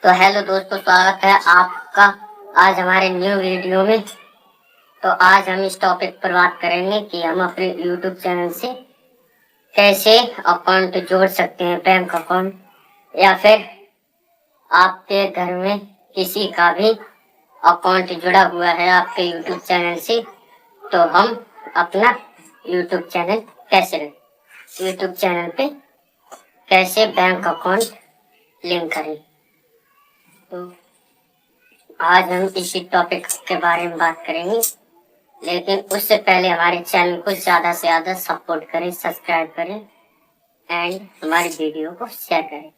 तो हेलो दोस्तों, स्वागत है आपका आज हमारे न्यू वीडियो में। तो आज हम इस टॉपिक पर बात करेंगे कि हम अपने यूट्यूब चैनल से कैसे अकाउंट जोड़ सकते हैं, बैंक अकाउंट, या फिर आपके घर में किसी का भी अकाउंट जुड़ा हुआ है आपके यूट्यूब चैनल से, तो हम अपना यूट्यूब चैनल यूट्यूब चैनल पे कैसे बैंक अकाउंट लिंक करें। तो आज हम इसी टॉपिक के बारे में बात करेंगे, लेकिन उससे पहले हमारे चैनल को ज़्यादा से ज़्यादा सपोर्ट करें, सब्सक्राइब करें एंड हमारी वीडियो को शेयर करें।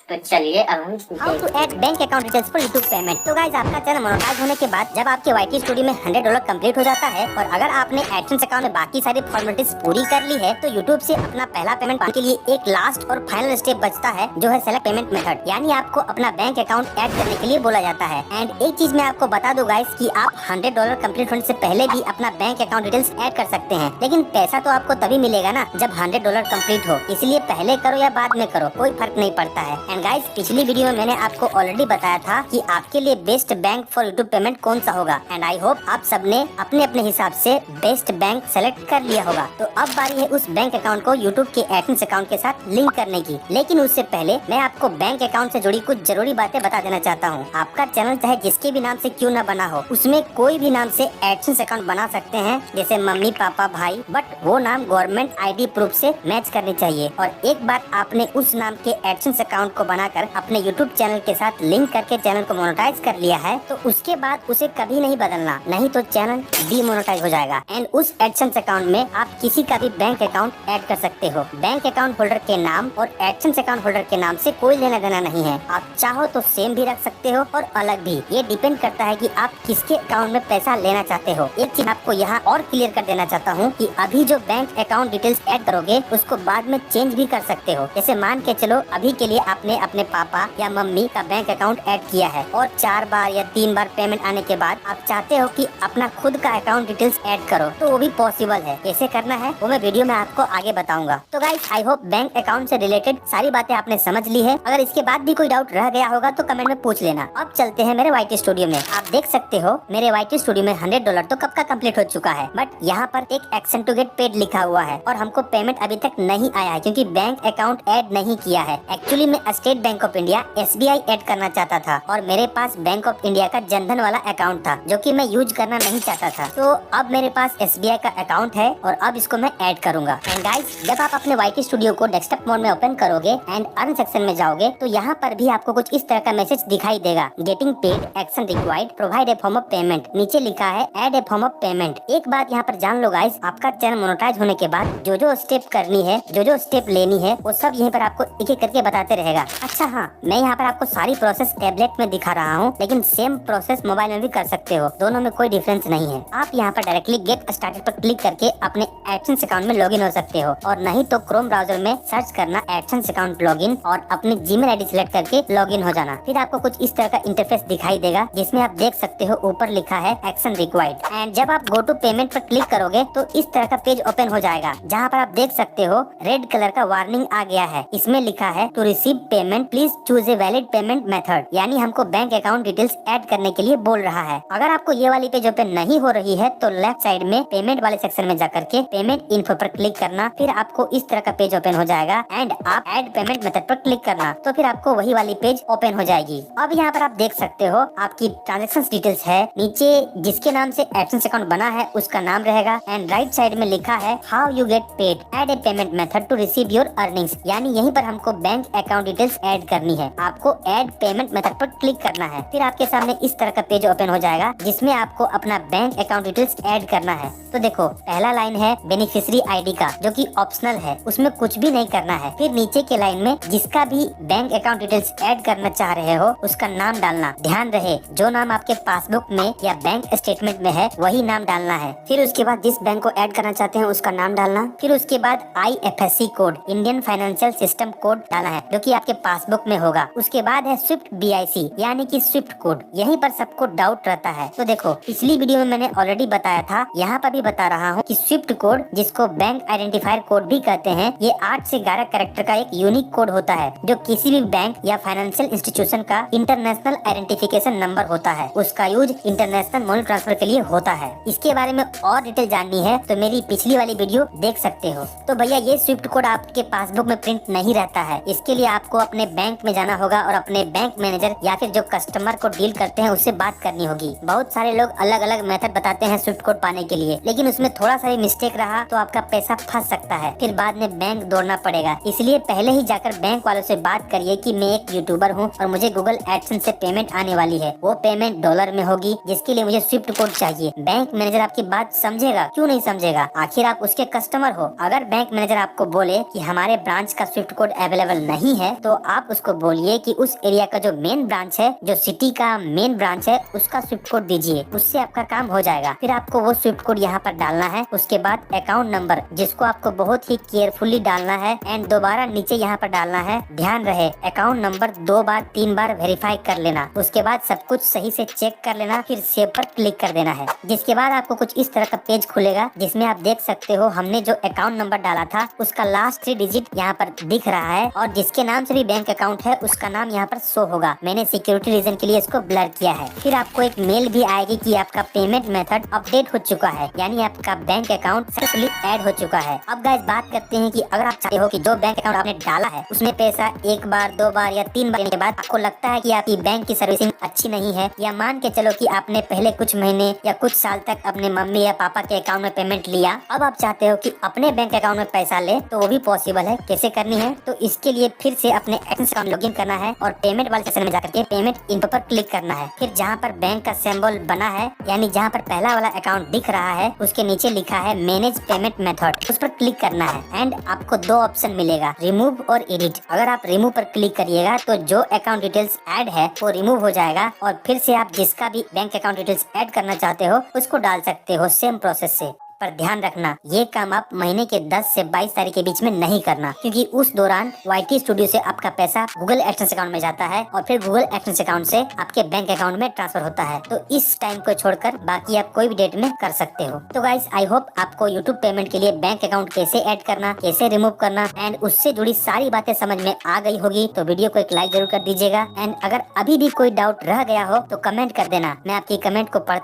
तो चलिए अब हम how to add bank account details for YouTube payment. तो गाइस, आपका चैनल मोनेटाइज होने के बाद जब आपके YT स्टूडियो में $100 कंप्लीट हो जाता है और अगर आपने एडसेंस अकाउंट में बाकी सारी फॉर्मेलिटीज पूरी कर ली है, तो यूट्यूब से अपना पहला पेमेंट पाने के लिए एक लास्ट और फाइनल स्टेप बचता है, जो है सेलेक्ट पेमेंट मेथड। यानी आपको अपना बैंक अकाउंट ऐड करने के लिए बोला जाता है। एंड एक चीज मैं आपको बता दूं गाइस कि आप $100 कंप्लीट होने से पहले भी अपना बैंक अकाउंट डिटेल्स ऐड कर सकते हैं, लेकिन पैसा तो आपको तभी मिलेगा ना जब $100 कंप्लीट हो। इसलिए पहले करो या बाद में करो, कोई फर्क नहीं पड़ता है। एंड गाइस, पिछली वीडियो में मैंने आपको ऑलरेडी बताया था कि आपके लिए best bank for YouTube payment कौन सा होगा। एंड आई होप आप सबने अपने अपने हिसाब से बेस्ट बैंक सेलेक्ट कर लिया होगा। तो अब बारी है उस बैंक अकाउंट को यूट्यूब के एडसेंस अकाउंट के साथ लिंक करने की। लेकिन उससे पहले मैं आपको बैंक अकाउंट से जुड़ी कुछ जरूरी बातें बता देना चाहता हूँ। आपका चैनल चाहे जिसके भी नाम से क्यों न बना हो, उसमें कोई भी नाम से एडसेंस अकाउंट बना सकते हैं, जैसे मम्मी पापा भाई, बट वो नाम गवर्नमेंट ID प्रूफ से मैच करनी चाहिए। और एक बार आपने उस नाम के एडसेंस अकाउंट को बनाकर अपने यूट्यूब चैनल के साथ लिंक करके चैनल को मोनेटाइज कर लिया है, तो उसके बाद उसे कभी नहीं बदलना, नहीं तो चैनल डीमोनेटाइज हो जाएगा। एंड उस एडसेंस अकाउंट में आप किसी का भी बैंक अकाउंट ऐड कर सकते हो। बैंक अकाउंट होल्डर के नाम और एडसेंस अकाउंट होल्डर के नाम से कोई लेना देना नहीं है। आप चाहो तो सेम भी रख सकते हो और अलग भी, ये डिपेंड करता है कि आप किसके अकाउंट में पैसा लेना चाहते हो। एक चीज आपको यहाँ और क्लियर कर देना चाहता हूँ कि अभी जो बैंक अकाउंट डिटेल्स ऐड करोगे उसको बाद में चेंज भी कर सकते हो। जैसे मान के चलो अभी के लिए आपने अपने पापा या मम्मी का बैंक अकाउंट ऐड किया है और 4 बार या 3 बार पेमेंट आने के बाद आप चाहते हो कि अपना खुद का अकाउंट डिटेल्स ऐड करो, तो वो भी पॉसिबल है। कैसे करना है वो मैं वीडियो में आपको आगे बताऊंगा। तो guys, I hope bank account से रिलेटेड सारी बातें आपने समझ ली है। अगर इसके बाद भी कोई डाउट रह गया होगा तो कमेंट में पूछ लेना। अब चलते हैं मेरे YT स्टूडियो में। आप देख सकते हो मेरे YT स्टूडियो में $100 तो कब का कंप्लीट हो चुका है, बट यहाँ पर एक एक्शन टू गेट पेड लिखा हुआ है और हमको पेमेंट अभी तक नहीं आया है क्योंकि बैंक अकाउंट ऐड नहीं किया है। एक्चुअली मैं state bank of India SBI add करना चाहता था और मेरे पास बैंक ऑफ इंडिया का जनधन वाला अकाउंट था जो कि मैं यूज करना नहीं चाहता था। तो अब मेरे पास SBI का अकाउंट है और अब इसको मैं ऐड करूंगा। एंड गाइस, जब आप अपने YT स्टूडियो को डेस्कटॉप मोड में ओपन करोगे एंड अर्न सेक्शन में जाओगे तो यहाँ पर भी आपको कुछ इस तरह का मैसेज दिखाई देगा, getting paid, action required, provide a form of payment. नीचे लिखा है add a form of payment. एक बात यहाँ पर जान लो गाइस, आपका चैनल मोनेटाइज होने के बाद जो जो स्टेप करनी है, जो जो स्टेप लेनी है, वो सब यहीं पर आपको एक एक करके बताते रहेगा। अच्छा हाँ, मैं यहाँ पर आपको सारी प्रोसेस टैबलेट में दिखा रहा हूँ, लेकिन सेम प्रोसेस मोबाइल में भी कर सकते हो, दोनों में कोई डिफरेंस नहीं है। आप यहाँ पर डायरेक्टली गेट स्टार्टेड पर क्लिक करके अपने एडसेंस अकाउंट में लॉगिन हो सकते हो, और नहीं तो क्रोम ब्राउजर में सर्च करना एडसेंस अकाउंट लॉगिन और अपनी जीमेल ID सिलेक्ट करके लॉगिन हो जाना। फिर आपको कुछ इस तरह का इंटरफेस दिखाई देगा जिसमें आप देख सकते हो ऊपर लिखा है एक्शन रिक्वायर्ड। एंड जब आप गो टू पेमेंट पर क्लिक करोगे तो इस तरह का पेज ओपन हो जाएगा, जहाँ पर आप देख सकते हो रेड कलर का वार्निंग आ गया है। इसमें लिखा है to receive payment please choose a valid payment method, यानी हमको बैंक अकाउंट डिटेल्स ऐड करने के लिए बोल रहा है। अगर आपको ये वाली पेज ओपन नहीं हो रही है तो लेफ्ट साइड में पेमेंट वाले सेक्शन में जाकर के पेमेंट इन्फो पर क्लिक करना, फिर आपको इस तरह का पेज ओपन हो जाएगा एंड आप ऐड पेमेंट मेथड पर क्लिक करना, तो फिर आपको वही वाली पेज ओपन हो जाएगी। अब यहाँ पर आप देख सकते हो आपकी ट्रांजेक्शन डिटेल्स है, नीचे जिसके नाम से एडसेंस अकाउंट बना है उसका नाम रहेगा एंड राइट साइड में लिखा है how you get paid, add a payment method to receive your earnings, यानी यहीं पर हमको बैंक अकाउंट डिटेल्स ऐड करनी है। आपको ऐड पेमेंट मेथड पर क्लिक करना है, फिर आपके सामने इस तरह का पेज ओपन हो जाएगा जिसमें आपको अपना बैंक अकाउंट डिटेल्स ऐड करना है। तो देखो, पहला लाइन है बेनिफिशियरी ID का, जो कि ऑप्शनल है, उसमें कुछ भी नहीं करना है। फिर नीचे के लाइन में जिसका भी बैंक अकाउंट डिटेल्स ऐड करना चाह रहे हो उसका नाम डालना। ध्यान रहे, जो नाम आपके पासबुक में या बैंक स्टेटमेंट में है वही नाम डालना है। फिर उसके बाद जिस बैंक को ऐड करना चाहते हैं उसका नाम डालना। फिर उसके बाद IFSC code, Indian financial system code डालना है, जो कि आपके पासबुक में होगा। उसके बाद है स्विफ्ट BIC यानी कि स्विफ्ट कोड। यहीं पर सबको डाउट रहता है। तो देखो, पिछली वीडियो में मैंने ऑलरेडी बताया था, यहाँ पर भी बता रहा हूँ कि स्विफ्ट कोड, जिसको बैंक आइडेंटिफायर कोड भी कहते हैं, ये 8 से 11 कैरेक्टर का एक यूनिक कोड होता है जो किसी भी बैंक या फाइनेंशियल इंस्टीट्यूशन का इंटरनेशनल आइडेंटिफिकेशन नंबर होता है। उसका यूज इंटरनेशनल मनी ट्रांसफर के लिए होता है। इसके बारे में और डिटेल जाननी है तो मेरी पिछली वाली वीडियो देख सकते हो। तो भैया, ये स्विफ्ट कोड आपके पासबुक में प्रिंट नहीं रहता है। इसके लिए आपको अपने बैंक में जाना होगा और अपने बैंक मैनेजर या फिर जो कस्टमर को डील करते हैं उससे बात करनी होगी। बहुत सारे लोग अलग अलग मेथड बताते हैं स्विफ्ट कोड पाने के लिए, लेकिन उसमें थोड़ा सा भी मिस्टेक रहा तो आपका पैसा फंस सकता है, फिर बाद में बैंक दौड़ना पड़ेगा। इसलिए पहले ही जाकर बैंक वालों से बात करिए कि मैं एक यूट्यूबर हूँ और मुझे गूगल एडसेंस से पेमेंट आने वाली है। वो पेमेंट डॉलर में होगी, जिसके लिए मुझे स्विफ्ट कोड चाहिए। बैंक मैनेजर आपकी बात समझेगा, क्यों नहीं समझेगा, आखिर आप उसके कस्टमर हो। अगर बैंक मैनेजर आपको बोले कि हमारे ब्रांच का स्विफ्ट कोड अवेलेबल नहीं है, तो आप उसको बोलिए कि उस एरिया का जो मेन ब्रांच है, जो सिटी का मेन ब्रांच है, उसका स्विफ्ट कोड दीजिए। उससे आपका काम हो जाएगा। फिर आपको वो स्विफ्ट कोड यहाँ पर डालना है। उसके बाद अकाउंट नंबर, जिसको आपको बहुत ही केयरफुली डालना है एंड दोबारा नीचे यहाँ पर डालना है। ध्यान रहे, अकाउंट नंबर 2 बार 3 बार वेरीफाई कर लेना। उसके बाद सब कुछ सही से चेक कर लेना, फिर सेव पर क्लिक कर देना है। जिसके बाद आपको कुछ इस तरह का पेज खुलेगा, जिसमें आप देख सकते हो हमने जो अकाउंट नंबर डाला था उसका लास्ट 3 डिजिट यहाँ पर दिख रहा है, और जिसके नाम से भी बैंक अकाउंट है उसका नाम यहाँ पर शो होगा। मैंने सिक्योरिटी रीजन के लिए इसको ब्लर किया है। फिर आपको एक मेल भी आएगी कि आपका पेमेंट मेथड अपडेट हो चुका है, यानी आपका बैंक अकाउंट सक्सेसफुली ऐड हो चुका है। अब गाइस बात करते हैं कि अगर आप चाहते हो कि जो बैंक अकाउंट आपने डाला है उसमें पैसा 1 बार 2 बार या 3 बार देने के बाद आपको लगता है कि आपकी बैंक की सर्विसिंग अच्छी नहीं है, या मान के चलो कि आपने पहले कुछ महीने या कुछ साल तक अपने मम्मी या पापा के अकाउंट में पेमेंट लिया, अब आप चाहते हो कि अपने बैंक अकाउंट में पैसा ले, तो वो भी पॉसिबल है। कैसे करनी है, तो इसके लिए फिर से अपने एक्सेस अकाउंट लॉगिन करना है और पेमेंट वाले सेक्शन में जाकर के पेमेंट इन्फो पर क्लिक करना है। फिर जहाँ पर बैंक का सिंबल बना है, यानी जहाँ पर पहला वाला अकाउंट दिख रहा है, उसके नीचे लिखा है मैनेज पेमेंट मेथड, उस पर क्लिक करना है एंड आपको 2 ऑप्शन मिलेगा, रिमूव और एडिट। अगर आप रिमूव पर क्लिक करिएगा तो जो अकाउंट डिटेल्स ऐड है वो रिमूव हो जाएगा और फिर से आप जिसका भी बैंक अकाउंट डिटेल्स ऐड करना चाहते हो उसको डाल सकते हो सेम प्रोसेस से। पर ध्यान रखना, ये काम आप महीने के 10 से 22 तारीख के बीच में नहीं करना, क्योंकि उस दौरान YT स्टूडियो से आपका पैसा गूगल एडसेंस अकाउंट में जाता है और फिर गूगल एडसेंस अकाउंट से आपके बैंक अकाउंट में ट्रांसफर होता है। तो इस टाइम को छोड़कर बाकी आप कोई भी डेट में कर सकते हो। तो गाइस, आई होप आपको यूट्यूब पेमेंट के लिए बैंक अकाउंट कैसे ऐड करना, कैसे रिमूव करना एंड उससे जुड़ी सारी बातें समझ में आ गई होगी। तो वीडियो को एक लाइक जरूर कर दीजिएगा एंड अगर अभी भी कोई डाउट रह गया हो तो कमेंट कर देना, मैं आपकी कमेंट को पढ़